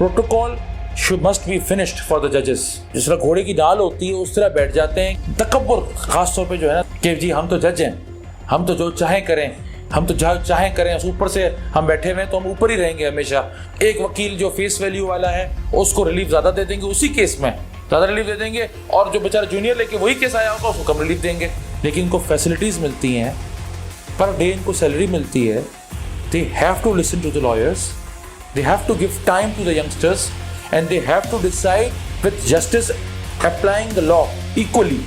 Protocol must be finished for the जजेस। जिस तरह घोड़े की दाल होती है उस तरह बैठ जाते हैं तकब्बुर, खास तौर पे जो है ना कि जी हम तो जज हैं, हम तो जो चाहें करें, हम तो चाहें करें, ऊपर से हम बैठे हुए हैं तो हम ऊपर ही रहेंगे हमेशा। एक वकील जो फेस वैल्यू वाला है उसको रिलीफ ज़्यादा दे देंगे, उसी केस में ज़्यादा रिलीफ दे देंगे, और जो बेचारा जूनियर लेके वही केस आया होगा उसको कम रिलीफ देंगे। लेकिन इनको फैसिलिटीज़ मिलती हैं, पर डे इनको सैलरी मिलती है। They have to listen to the lawyers, they have to give time to the youngsters, and they have to decide with justice applying the law equally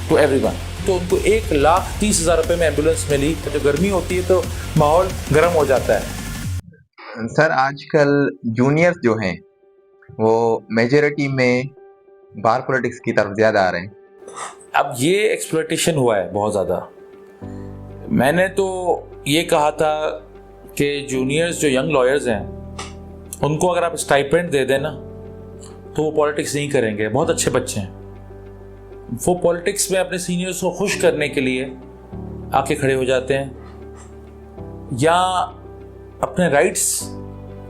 to everyone। तो उनको 1,30,000 रुपए में ambulance मिली। तो गर्मी होती है तो माहौल गर्म हो जाता है। सर आजकल जूनियर्स जो हैं वो मेजॉरिटी में बार पॉलिटिक्स की तरफ ज्यादा आ रहे हैं। अब ये एक्सप्लॉयटेशन हुआ है बहुत ज़्यादा। मैंने तो ये कहा था कि जूनियर्स जो यंग लॉयर्स हैं उनको अगर आप स्टाइपेंड दे देना तो वो पॉलिटिक्स नहीं करेंगे। बहुत अच्छे बच्चे हैं, वो पॉलिटिक्स में अपने सीनियर्स को खुश करने के लिए आके खड़े हो जाते हैं या अपने राइट्स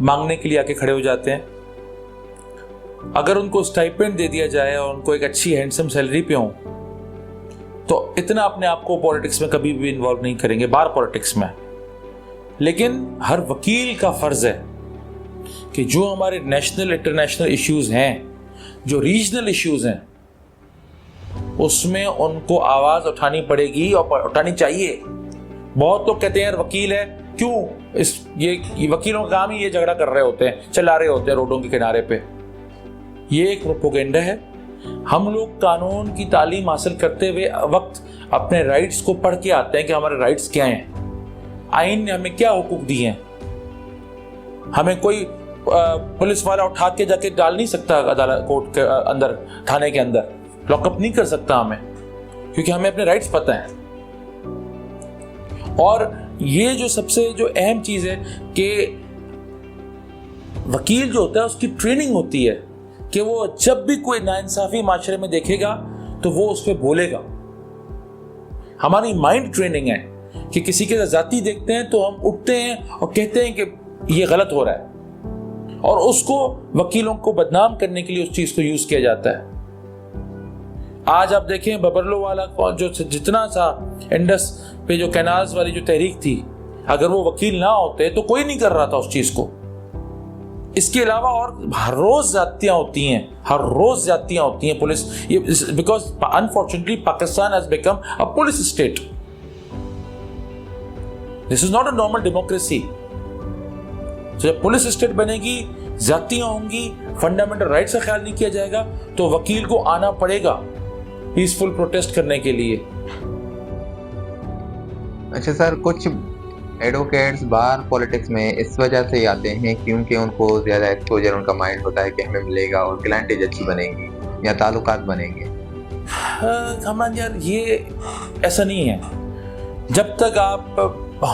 मांगने के लिए आके खड़े हो जाते हैं। अगर उनको स्टाइपेंड दे दिया जाए और उनको एक अच्छी हैंडसम सैलरी पे हो तो इतना अपने आप को पॉलिटिक्स में कभी भी इन्वॉल्व नहीं करेंगे, बार पॉलिटिक्स में। लेकिन हर वकील का फर्ज है कि जो हमारे नेशनल इंटरनेशनल इश्यूज हैं, जो रीजनल इश्यूज हैं, उसमें उनको आवाज उठानी पड़ेगी और उठानी चाहिए। बहुत लोग कहते हैं यार वकील है क्यों, ये वकीलों का काम ही ये झगड़ा कर रहे होते हैं, चला रहे होते हैं रोडों के किनारे पे। ये एक प्रोपेगेंडा है। हम लोग कानून की तालीम हासिल करते हुए वक्त अपने राइट्स को पढ़ के आते हैं कि हमारे राइट्स क्या हैं, आईन ने हमें क्या हुकूक दिए हैं। हमें कोई पुलिस वाला उठा के जाके डाल नहीं सकता अदालत कोर्ट के अंदर, थाने के अंदर लॉकअप नहीं कर सकता हमें, क्योंकि हमें अपने राइट्स पता है। और ये जो सबसे जो अहम चीज है कि वकील जो होता है उसकी ट्रेनिंग होती है कि वो जब भी कोई नाइंसाफी माशरे में देखेगा तो वो उस पर बोलेगा। हमारी माइंड ट्रेनिंग है कि किसी के जाती देखते हैं तो हम उठते हैं और कहते हैं कि ये गलत हो रहा है, और उसको वकीलों को बदनाम करने के लिए उस चीज को यूज किया जाता है। आज आप देखें बबरलो वाला जो जितना सा इंडस पे जो कैनाल्स वाली जो तहरीक थी, अगर वो वकील ना होते तो कोई नहीं कर रहा था उस चीज को। इसके अलावा और हर रोज ज्यादतियां होती हैं, हर रोज ज्यादतियां होती हैं police, because unfortunately Pakistan has become a police state. This is not a normal democracy. जब पुलिस स्टेट बनेगी, ज्यादतियां होंगी, फंडामेंटल राइट्स का ख्याल नहीं किया जाएगा, तो वकील को आना पड़ेगा पीसफुल प्रोटेस्ट करने के लिए। अच्छा सर, कुछ एडवोकेट्स बार पॉलिटिक्स में इस वजह से आते हैं क्योंकि उनको ज्यादा एक्सपोजर उनका माइंड होता है कि हमें मिलेगा और क्लाइंटेज अच्छी बनेगी या ताल्लुकात बनेंगे। हमारे यार ये ऐसा नहीं है। जब तक आप,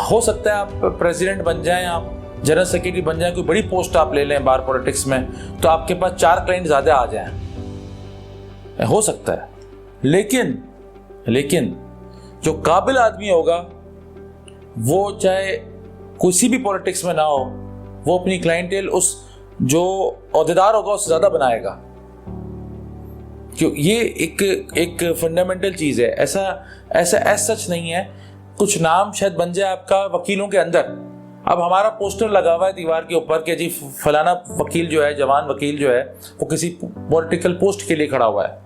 हो सकता है आप प्रेसिडेंट बन जाएं, आप जनरल सेक्रेटरी बन जाए, कोई बड़ी पोस्ट आप ले लें बार पॉलिटिक्स में, तो आपके पास 4 क्लाइंट ज्यादा आ जाएं, हो सकता है। लेकिन जो काबिल आदमी होगा वो चाहे किसी भी पॉलिटिक्स में ना हो, वो अपनी क्लाइंटेल उस जो ओहदेदार होगा उससे ज्यादा बनाएगा। क्यों, ये एक फंडामेंटल चीज है। ऐसा सच नहीं है। कुछ नाम शायद बन जाए आपका वकीलों के अंदर। अब हमारा पोस्टर लगा हुआ है दीवार के ऊपर कि जी फलाना वकील जो है, जवान वकील जो है, वो किसी पॉलिटिकल पोस्ट के लिए खड़ा हुआ है।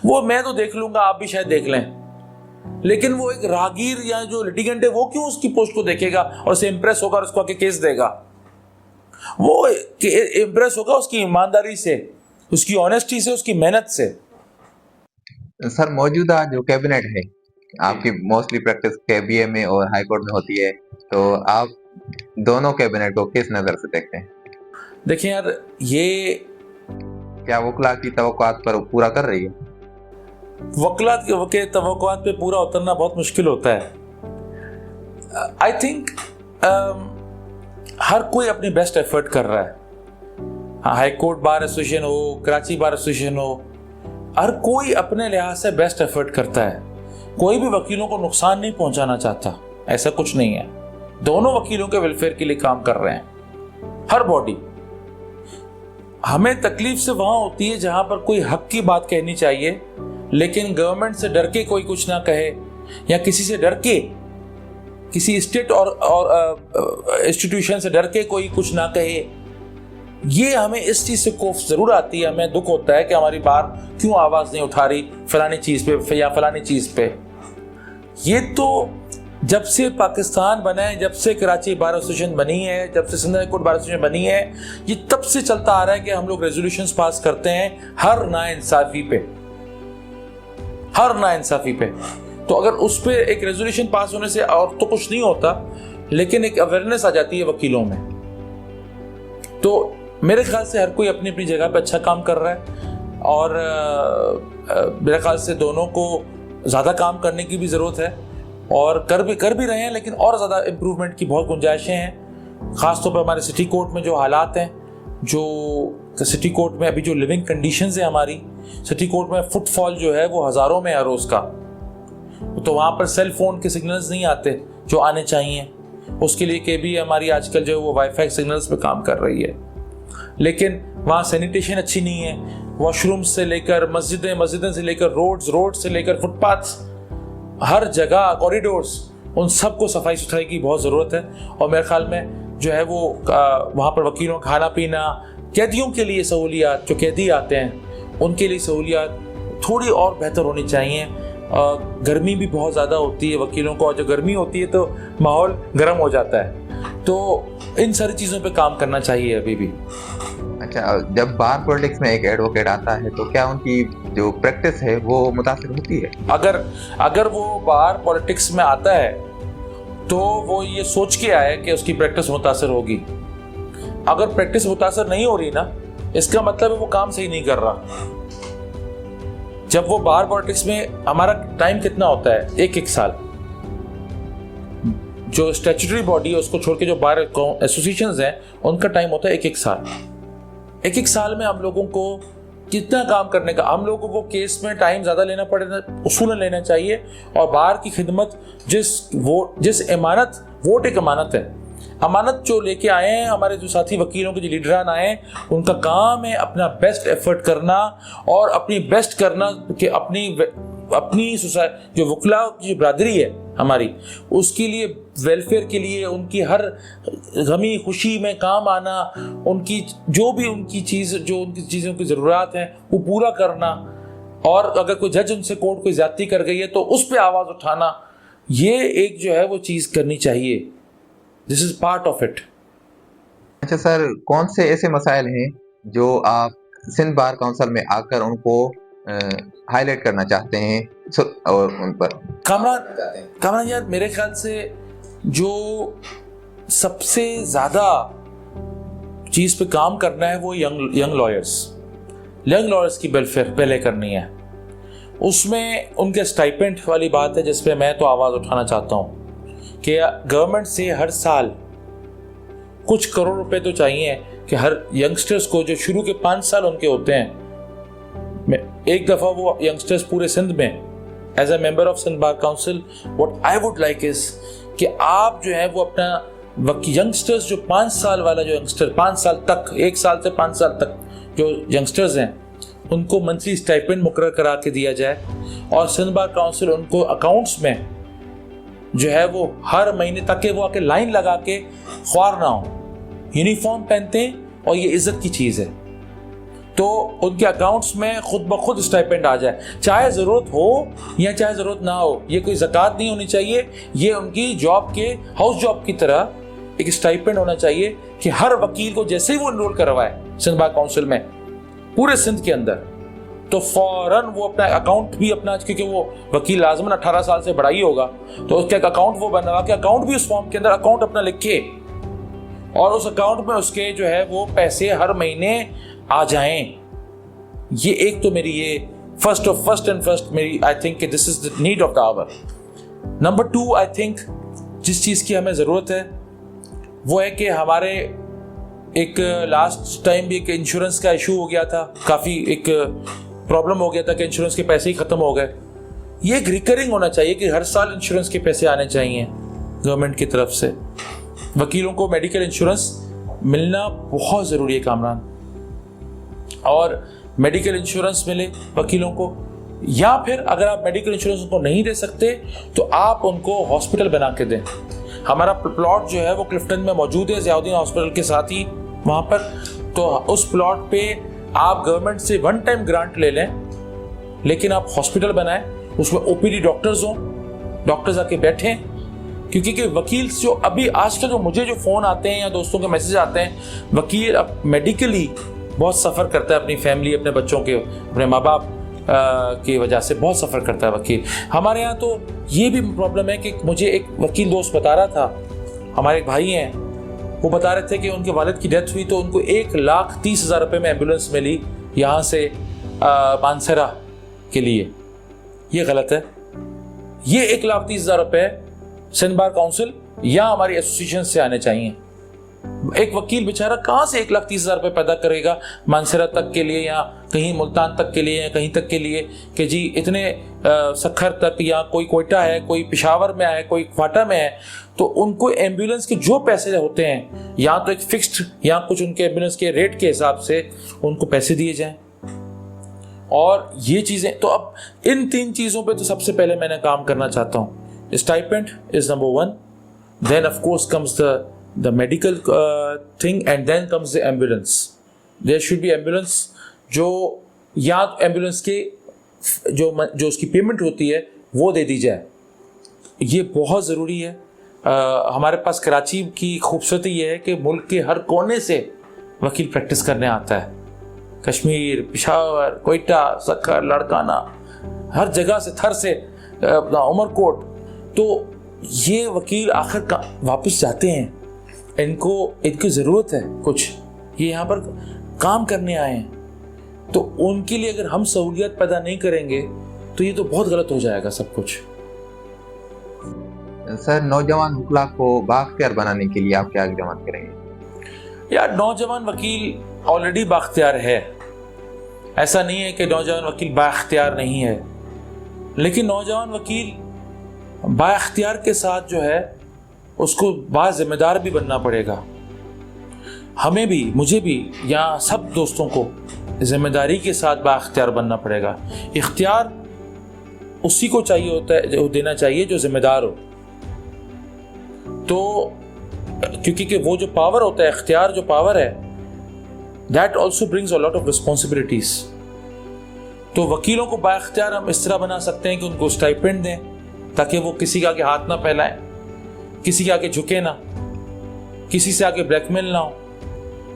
वो मैं तो देख लूंगा, आप भी शायद देख लें, लेकिन वो एक राहगीर या जो लिटिगेंट है वो क्यों उसकी पोस्ट को देखेगा और उसे इंप्रेस होगा और उसको आके केस देगा? वो इंप्रेस होगा उसकी ईमानदारी से, उसकी ऑनेस्टी से, उसकी मेहनत से। सर मौजूदा जो कैबिनेट है, आपकी मोस्टली प्रैक्टिस केबीए में और हाई कोर्ट में होती है, तो आप दोनों कैबिनेट को किस नजर से देखते हैं? देखिए यार, ये क्या वकला की तवक्कुआत पर पूरा कर रही है? वकला के तवक्कुआत पे पूरा उतरना बहुत मुश्किल होता है। आई थिंक हर कोई अपनी बेस्ट एफर्ट कर रहा है। हाई कोर्ट बार एसोसिएशन हो, कराची बार एसोसिएशन हो, हर कोई अपने लिहाज से बेस्ट एफर्ट करता है। कोई भी वकीलों को नुकसान नहीं पहुंचाना चाहता, ऐसा कुछ नहीं है। दोनों वकीलों के वेलफेयर के लिए काम कर रहे हैं, हर बॉडी। हमें तकलीफ से वहाँ होती है जहाँ पर कोई हक की बात कहनी चाहिए, लेकिन गवर्नमेंट से डर के कोई कुछ ना कहे, या किसी से डर के, किसी स्टेट और इंस्टीट्यूशन से डर के कोई कुछ ना कहे। ये हमें इस चीज़ से कोफ ज़रूर आती है, हमें दुख होता है कि हमारी बार क्यों आवाज़ नहीं उठा रही फलानी चीज़ पे या फलानी चीज़ पे। ये तो जब से पाकिस्तान बना है, जब से कराची बार एसोसिएशन बनी है, जब से Sindh high court bar association बनी है, ये तब से चलता आ रहा है कि हम लोग रेजोल्यूशंस पास करते हैं हर नाइंसाफी पे, हर नाइंसाफी पे। तो अगर उस पर एक रेजोल्यूशन पास होने से और तो कुछ नहीं होता, लेकिन एक अवेयरनेस आ जाती है वकीलों में। तो मेरे ख्याल से हर कोई अपनी अपनी जगह पे अच्छा काम कर रहा है, और मेरे ख्याल से दोनों को ज़्यादा काम करने की भी ज़रूरत है, और कर भी रहे हैं, लेकिन और ज़्यादा इम्प्रूवमेंट की बहुत गुंजाइशें हैं। ख़ासतौर पर हमारे सिटी कोर्ट में जो हालात हैं, जो सिटी कोर्ट में अभी जो लिविंग कंडीशंस हैं हमारी, सिटी कोर्ट में फुटफॉल जो है वो हज़ारों में है रोज़ का। तो वहाँ पर सेल फोन के सिग्नल्स नहीं आते जो आने चाहिए। उसके लिए के भी हमारी आजकल जो है वो वाईफाई सिग्नल्स पे काम कर रही है, लेकिन वहाँ सैनिटेशन अच्छी नहीं है। वॉशरूम से लेकर मस्जिदें से लेकर रोड से लेकर फुटपाथ्स, हर जगह कॉरिडोर्स, उन सबको सफाई सुथराई की बहुत ज़रूरत है। और मेरे ख्याल में जो है वो वहाँ पर वकीलों का खाना पीना, कैदियों के लिए सहूलियात, जो कैदी आते हैं उनके लिए सहूलियात थोड़ी और बेहतर होनी चाहिए। गर्मी भी बहुत ज़्यादा होती है वकीलों को, और जब गर्मी होती है तो माहौल गर्म हो जाता है। तो इन सारी चीज़ों पे काम करना चाहिए अभी भी। अच्छा, जब बार पॉलिटिक्स में एक एडवोकेट आता है तो क्या उनकी जो प्रैक्टिस है वो मुतासिर होती है? अगर वो बार पॉलिटिक्स में आता है तो वो ये सोच के आए कि उसकी प्रैक्टिस मुतासिर होगी। अगर प्रैक्टिस मुतासिर नहीं हो रही ना, इसका मतलब है वो काम सही नहीं कर रहा। जब वो बार पॉलिटिक्स में, हमारा टाइम कितना होता है? एक साल। जो स्टैट्यूटरी बॉडी है उसको छोड़ के जो बार एसोसिएशंस हैं उनका टाइम होता है एक साल। एक साल में हम लोगों को कितना काम करने का, हम लोगों को केस में टाइम ज़्यादा लेना पड़ेगा, उसूलन लेना चाहिए। और बार की खिदमत, जिस इमानत, वोट एक अमानत है, अमानत जो लेके आए हैं हमारे जो साथी वकीलों के जो लीडरान आए हैं, उनका काम है अपना बेस्ट एफर्ट करना और अपनी बेस्ट करना कि अपनी सोसाइटी, जो वकला की बरादरी है हमारी, उसके लिए, वेलफेयर के लिए, उनकी हर गमी खुशी में काम आना, उनकी जो भी उनकी चीज़ों की ज़रूरत है वो पूरा करना। और अगर कोई जज उनसे कोर्ट कोई ज्यादती कर गई है तो उस पर आवाज़ उठाना, ये एक जो है वो चीज़ करनी चाहिए। This is part of it. अच्छा सर, कौन से ऐसे मसाइल हैं जो आप सिंध बार काउंसिल में आकर उनको हाईलाइट करना चाहते हैं और उन पर कामरान यार, मेरे ख्याल से जो सबसे ज़्यादा चीज़ पे काम करना है वो यंग लॉयर्स की वेलफेयर पहले करनी है। उसमें उनके स्टाइपेंड वाली बात है जिस पे मैं तो आवाज़ उठाना चाहता हूँ कि गवर्नमेंट से हर साल कुछ करोड़ रुपए तो चाहिए कि हर यंगस्टर्स को, जो शुरू के 5 साल उनके होते हैं, एक दफ़ा वो यंगस्टर्स पूरे सिंध में as a member of Sindh bar council, what I would like is कि आप जो है वो अपना यंगस्टर्स, जो 5 साल वाला जो यंगस्टर 5 साल तक, 1 साल से 5 साल तक जो यंगस्टर्स हैं, उनको मंथली स्टाइपेंड मुकर्रर करा के दिया जाए। और सिंध बार काउंसिल उनको अकाउंट्स में जो है वो हर महीने तक के वो आके लाइन लगा के ख्वार ना हो, यूनिफॉर्म पहनते हैं और ये इज्जत की चीज़ है, तो उनके अकाउंट्स में खुद ब खुद स्टाइपेंड आ जाए, चाहे ज़रूरत हो या चाहे ज़रूरत ना हो। ये कोई ज़कात नहीं होनी चाहिए, ये उनकी जॉब के हाउस जॉब की तरह एक स्टाइपेंड होना चाहिए कि हर वकील को जैसे ही वो इनरोल करवाए सिंध बार काउंसिल में पूरे सिंध के अंदर, तो फौरन वो अपना अकाउंट भी अपना, क्योंकि वो वकील लाजमन 18 साल से बड़ा ही होगा, तो उसके अकाउंट वो बनवा के अकाउंट भी उस फॉर्म के अंदर अकाउंट अपना लिखे और उस अकाउंट में उसके जो है वो पैसे हर महीने आ जाएं। ये एक तो मेरी ये फर्स्ट मेरी, I think this is the need of the hour. Number 2, I think जिस चीज़ की हमें ज़रूरत है वो है कि हमारे एक लास्ट टाइम भी एक इंश्योरेंस का इशू हो गया था, काफ़ी एक प्रॉब्लम हो गया था कि इंश्योरेंस के पैसे ही ख़त्म हो गए। ये एक रिकरिंग होना चाहिए कि हर साल इंश्योरेंस के पैसे आने चाहिए गवर्नमेंट की तरफ से। वकीलों को मेडिकल इंश्योरेंस मिलना बहुत ज़रूरी है कामरान, और मेडिकल इंश्योरेंस मिले वकीलों को, या फिर अगर आप मेडिकल इंश्योरेंस उनको नहीं दे सकते तो आप उनको हॉस्पिटल बना के दें। हमारा प्लॉट जो है वो क्लिफ्टन में मौजूद है, ज़ियाउद्दीन हॉस्पिटल के साथ ही वहाँ पर। तो उस प्लॉट पे आप गवर्नमेंट से 1 टाइम ग्रांट ले लें, लेकिन आप हॉस्पिटल बनाएं, उसमें ओपीडी डॉक्टर्स हों, डॉक्टर्स आके बैठें। क्योंकि कि वकील जो अभी आजकल जो मुझे जो फ़ोन आते हैं या दोस्तों के मैसेज आते हैं, वकील अब मेडिकली बहुत सफ़र करता है, अपनी फैमिली, अपने बच्चों के, अपने माँ बाप की वजह से बहुत सफ़र करता है वकील। हमारे यहाँ तो ये भी प्रॉब्लम है कि मुझे एक वकील दोस्त बता रहा था, हमारे एक भाई हैं, वो बता रहे थे कि उनके वालिद की डेथ हुई तो उनको 1,30,000 रुपये में एम्बुलेंस मिली यहाँ से मानसरा के लिए। ये गलत है। ये 1,30,000 रुपये सिंध बार काउंसिल या हमारी एसोसिएशन से आने चाहिए। एक वकील बेचारा कहाँ से 1,30,000 रुपये पैदा करेगा मानसरा तक के लिए या कहीं मुल्तान तक के लिए या कहीं तक के लिए कि जी इतने सखर तक, या कोई कोयटा है, कोई पेशावर में है, कोई क्वाटा में है, तो उनको एम्बुलेंस के जो पैसे होते हैं या तो एक फिक्स्ड या कुछ उनके एम्बुलेंस के रेट के हिसाब से उनको पैसे दिए जाएं। और ये चीज़ें तो अब इन 3 चीज़ों पे तो सबसे पहले मैंने काम करना चाहता हूँ। Stipend is number 1, then of course comes the medical thing, and then comes the ambulance. There should be ambulance जो या एम्बुलेंस के जो उसकी पेमेंट होती है वो दे दी जाए। ये बहुत ज़रूरी है। हमारे पास कराची की खूबसूरती ये है कि मुल्क के हर कोने से वकील प्रैक्टिस करने आता है। कश्मीर, पेशावर, कोयटा, सक्कर, लड़काना, हर जगह से, थर से, उमरकोट। तो ये वकील आखिर वापस जाते हैं, इनकी ज़रूरत है कुछ, ये यहाँ पर काम करने आए हैं, तो उनके लिए अगर हम सहूलियत पैदा नहीं करेंगे तो ये तो बहुत गलत हो जाएगा सब कुछ। सर, नौजवान वकील को बाख्तियार बनाने के लिए आप क्या इक़दाम करेंगे? यार, नौजवान वकील ऑलरेडी बाख्तियार है, ऐसा नहीं है कि नौजवान वकील बाख्तियार नहीं है, लेकिन नौजवान वकील बाख्तियार के साथ जो है उसको बाज़िम्मेदार भी बनना पड़ेगा। हमें भी, मुझे भी, या सब दोस्तों को जिम्मेदारी के साथ बाख्तियार बनना पड़ेगा। इख्तियार उसी को चाहिए होता है, जो देना चाहिए जो जिम्मेदार हो। तो क्योंकि कि वो जो पावर होता है, इख्तियार जो पावर है, that also brings a lot of responsibilities. तो वकीलों को बाख्तियार हम इस तरह बना सकते हैं कि उनको स्टाइपेंड दें ताकि वो किसी के आगे हाथ ना फैलाएं, किसी के आगे झुके ना, किसी से आगे ब्लैकमेल ना हो।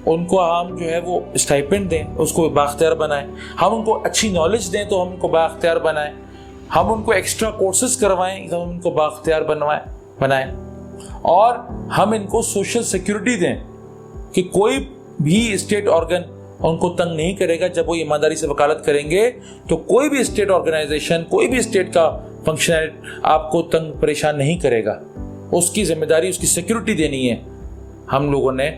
उनको हम जो है वो स्टाइपेंड दें, उसको बाख्तियार बनाएं। हम उनको अच्छी नॉलेज दें तो हम उनको बाख्तियार बनाएं। हम उनको एक्स्ट्रा कोर्सेज करवाएं तो हम उनको बाख्तियार बनाएं। और हम इनको सोशल सिक्योरिटी दें कि कोई भी स्टेट ऑर्गन उनको तंग नहीं करेगा। जब वो ईमानदारी से वकालत करेंगे तो कोई भी स्टेट ऑर्गेनाइजेशन, कोई भी स्टेट का फंक्शनर आपको तंग परेशान नहीं करेगा। उसकी जिम्मेदारी, उसकी सिक्योरिटी देनी है हम लोगों ने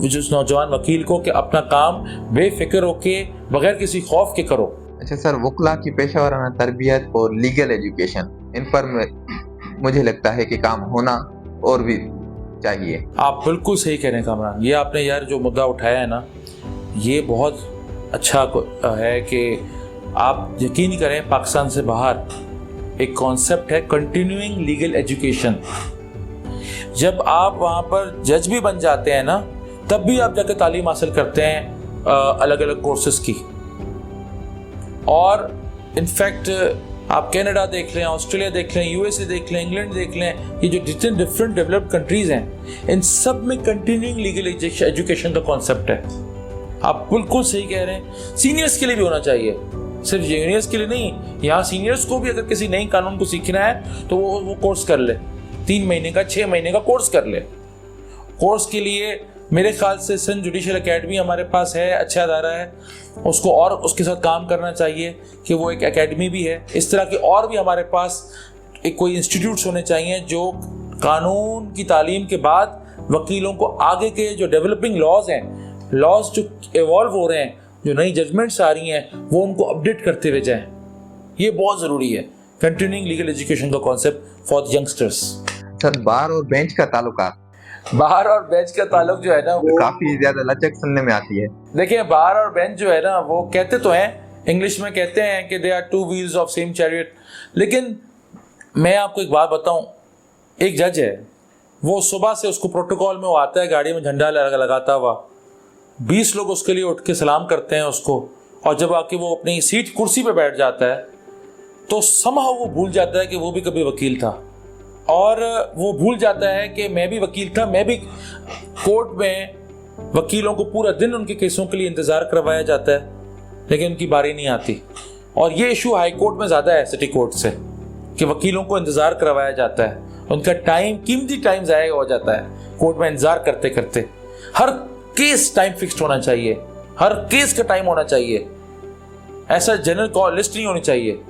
जिस नौजवान वकील को, कि अपना काम बेफिक्र होके बगैर किसी खौफ के करो। अच्छा सर, वकला की पेशेवराना तरबियत और लीगल एजुकेशन, इन पर मुझे लगता है कि काम होना और भी चाहिए। आप बिल्कुल सही कह रहे हैं कामरान। ये आपने यार जो मुद्दा उठाया है ना, ये बहुत अच्छा है कि आप यकीन करें, पाकिस्तान से बाहर एक कॉन्सेप्ट है कंटिन्यूइंग लीगल एजुकेशन। जब आप वहाँ पर जज भी बन जाते हैं ना, तब भी आप जाकर तालीम हासिल करते हैं अलग अलग कोर्सेज की। और इनफैक्ट आप कनाडा देख लें, ऑस्ट्रेलिया देख लें, यूएसए देख लें, इंग्लैंड देख लें, ये जो जितने डिफरेंट डेवलप्ड कंट्रीज़ हैं, इन सब में कंटिन्यूइंग लीगल एजुकेशन का कॉन्सेप्ट है। आप बिल्कुल सही कह रहे हैं। सीनियर्स के लिए भी होना चाहिए, सिर्फ जूनियर्स के लिए नहीं। यहाँ सीनियर्स को भी अगर किसी नई कानून को सीखना है तो वो कोर्स कर ले, 3 महीने का, 6 महीने का कोर्स कर ले। कोर्स के लिए मेरे ख्याल से सिंध जुडिशल एकेडमी हमारे पास है, अच्छा अदारा है, उसको और उसके साथ काम करना चाहिए कि वो एक एकेडमी भी है। इस तरह के और भी हमारे पास एक कोई इंस्टीट्यूट्स होने चाहिए जो कानून की तालीम के बाद वकीलों को आगे के जो डेवलपिंग लॉज हैं, लॉज जो इवॉल्व हो रहे हैं, जो नई जजमेंट्स आ रही हैं, वो उनको अपडेट करते हुए जाएं। ये बहुत ज़रूरी है, कंटिन्यूइंग लीगल एजुकेशन का कॉन्सेप्ट फॉर यंगस्टर्स। सर, बार और बेंच का ताल्लुकात? बार और बेंच का ताल्लुक जो है ना वो काफी ज्यादा लचक सुनने में आती है। देखिए, बार और बेंच जो है ना वो कहते तो हैं, इंग्लिश में कहते हैं कि they are two wheels of same chariot, लेकिन मैं आपको एक बात बताऊं, एक जज है, वो सुबह से उसको प्रोटोकॉल में वो आता है गाड़ी में झंडा लगाता हुआ, 20 लोग उसके लिए उठ के सलाम करते हैं उसको, और जब आके वो अपनी सीट कुर्सी पे बैठ जाता है तो समहाउ वो भूल जाता है कि वो भी कभी वकील था, और वो भूल जाता है कि मैं भी वकील था, मैं भी कोर्ट में वकीलों को पूरा दिन उनके केसों के लिए इंतज़ार करवाया जाता है, लेकिन उनकी बारी नहीं आती। और ये इशू हाई कोर्ट में ज़्यादा है सिटी कोर्ट से, कि वकीलों को इंतज़ार करवाया जाता है, उनका टाइम, कीमती टाइम ज़ाया हो जाता है कोर्ट में इंतज़ार करते करते। हर केस टाइम फिक्स्ड होना चाहिए, हर केस का टाइम होना चाहिए, ऐसा जनरल कॉल लिस्ट नहीं होनी चाहिए।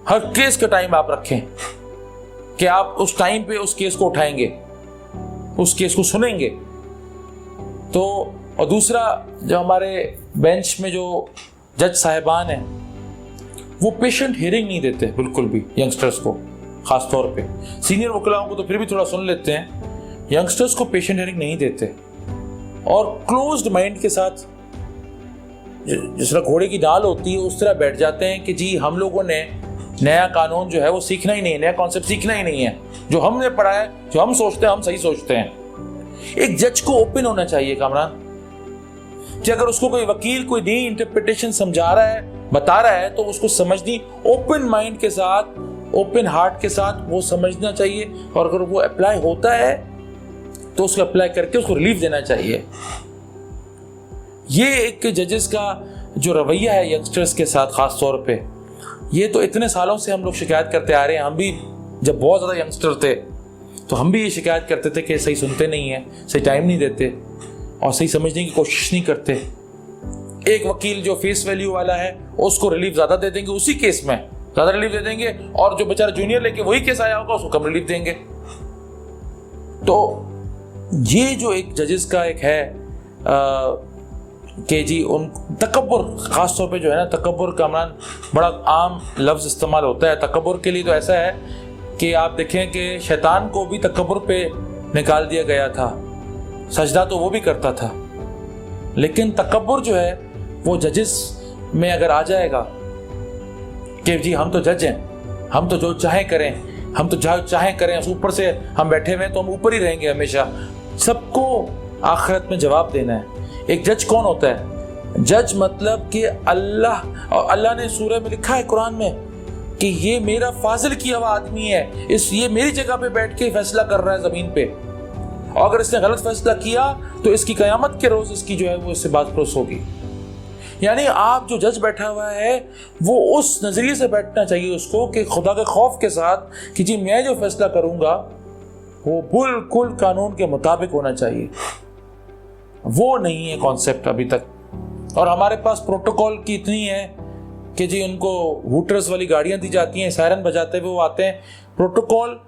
हर केस का टाइम आप रखें कि आप उस टाइम पे उस केस को उठाएंगे, उस केस को सुनेंगे। तो और दूसरा, जो हमारे बेंच में जो जज साहिबान हैं वो पेशेंट हियरिंग नहीं देते बिल्कुल भी यंगस्टर्स को, खास तौर पे सीनियर वकीलों को तो फिर भी थोड़ा सुन लेते हैं, यंगस्टर्स को पेशेंट हियरिंग नहीं देते, और क्लोज्ड माइंड के साथ जिस तरह घोड़े की दाल होती है उस तरह बैठ जाते हैं कि जी हम लोगों ने नया कानून जो है वो सीखना ही नहीं है, नया कॉन्सेप्ट सीखना ही नहीं है, जो हमने पढ़ा है, जो हम सोचते हैं हम सही सोचते हैं। एक जज को ओपन होना चाहिए कामरान, कि अगर उसको कोई वकील कोई नई इंटरप्रिटेशन समझा रहा है, बता रहा है, तो उसको समझनी ओपन माइंड के साथ, ओपन हार्ट के साथ वो समझना चाहिए, और अगर वो अप्लाई होता है तो उसको अप्लाई करके उसको रिलीफ देना चाहिए। ये एक जजेस का जो रवैया है यंगस्टर्स के साथ खास तौर पे, ये तो इतने सालों से हम लोग शिकायत करते आ रहे हैं। हम भी जब बहुत ज़्यादा यंगस्टर थे तो हम भी ये शिकायत करते थे कि सही सुनते नहीं हैं, सही टाइम नहीं देते और सही समझने की कोशिश नहीं करते। एक वकील जो फेस वैल्यू वाला है उसको रिलीफ ज़्यादा दे देंगे, उसी केस में ज़्यादा रिलीफ दे देंगे, और जो बेचारा जूनियर लेके वही केस आया होगा उसको कम रिलीफ देंगे। तो ये जो एक जजेस का एक है कि जी उन तकब्बुर, ख़ास तौर पे जो है ना तकब्बुर का अमरान बड़ा आम लफ्ज़ इस्तेमाल होता है। तकब्बुर के लिए तो ऐसा है कि आप देखें कि शैतान को भी तकब्बुर पे निकाल दिया गया था, सजदा तो वो भी करता था, लेकिन तकब्बुर जो है वो जजेस में अगर आ जाएगा कि जी हम तो जज हैं, हम तो जो चाहें करें, हम तो जो चाहें करें, ऊपर से हम बैठे हुए हैं तो हम ऊपर ही रहेंगे हमेशा, सबको आखिरत में जवाब देना है। एक जज कौन होता है? जज मतलब कि अल्लाह, और अल्लाह ने सूरह में लिखा है कुरान में कि ये मेरा फाजिल किया हुआ आदमी है, ये मेरी जगह पे बैठ के फैसला कर रहा है ज़मीन पे, और अगर इसने गलत फैसला किया तो इसकी क़यामत के रोज़ इसकी जो है वो इससे बात परोस होगी। यानी आप जो जज बैठा हुआ है वो उस नज़रिए से बैठना चाहिए उसको कि खुदा के खौफ के साथ कि जी मैं जो फैसला करूँगा वो बिल्कुल कानून के मुताबिक होना चाहिए। वो नहीं है कॉन्सेप्ट अभी तक, और हमारे पास प्रोटोकॉल की इतनी है कि जी उनको वूटर्स वाली गाड़ियां दी जाती हैं, सायरन बजाते हुए वो आते हैं। Protocol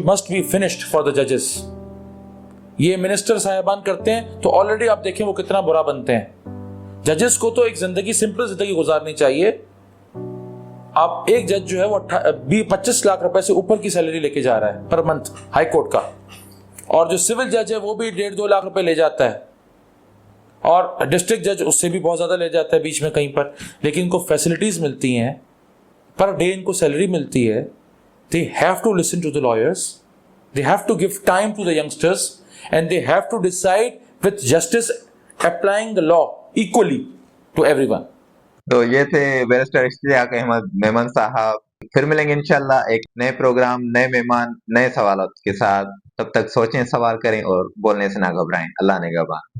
must be finished for the जजेस। ये मिनिस्टर साहिबान करते हैं तो ऑलरेडी आप देखें वो कितना बुरा बनते हैं। जजेस को तो एक जिंदगी, सिंपल जिंदगी गुजारनी चाहिए। आप एक जज जो है वो 25 लाख रुपए से ऊपर की सैलरी लेके जा रहा है पर मंथ हाई कोर्ट का, और जो सिविल जज है वो भी 1.5-2 लाख रुपए ले जाता है, और डिस्ट्रिक्ट जज उससे भी बहुत ज़्यादा ले जाता है बीच में कहीं पर, लेकिन इनको फैसिलिटीज़ मिलती हैं, पर डे इनको सैलरी मिलती है। They have to listen to the lawyers, they have to give time to the youngsters, and they have to decide with justice, applying the law equally to everyone. तो ये थे barrister Ishtiyaq Ahmad Memon साहब। फिर मिलेंगे इंशाल्लाह एक नए प्रोग्राम, नए मेहमान, नए सवालों के साथ। तब तक सोचें, सवाल करें और बोलने से ना घबराएं। अल्लाह ने गवाह।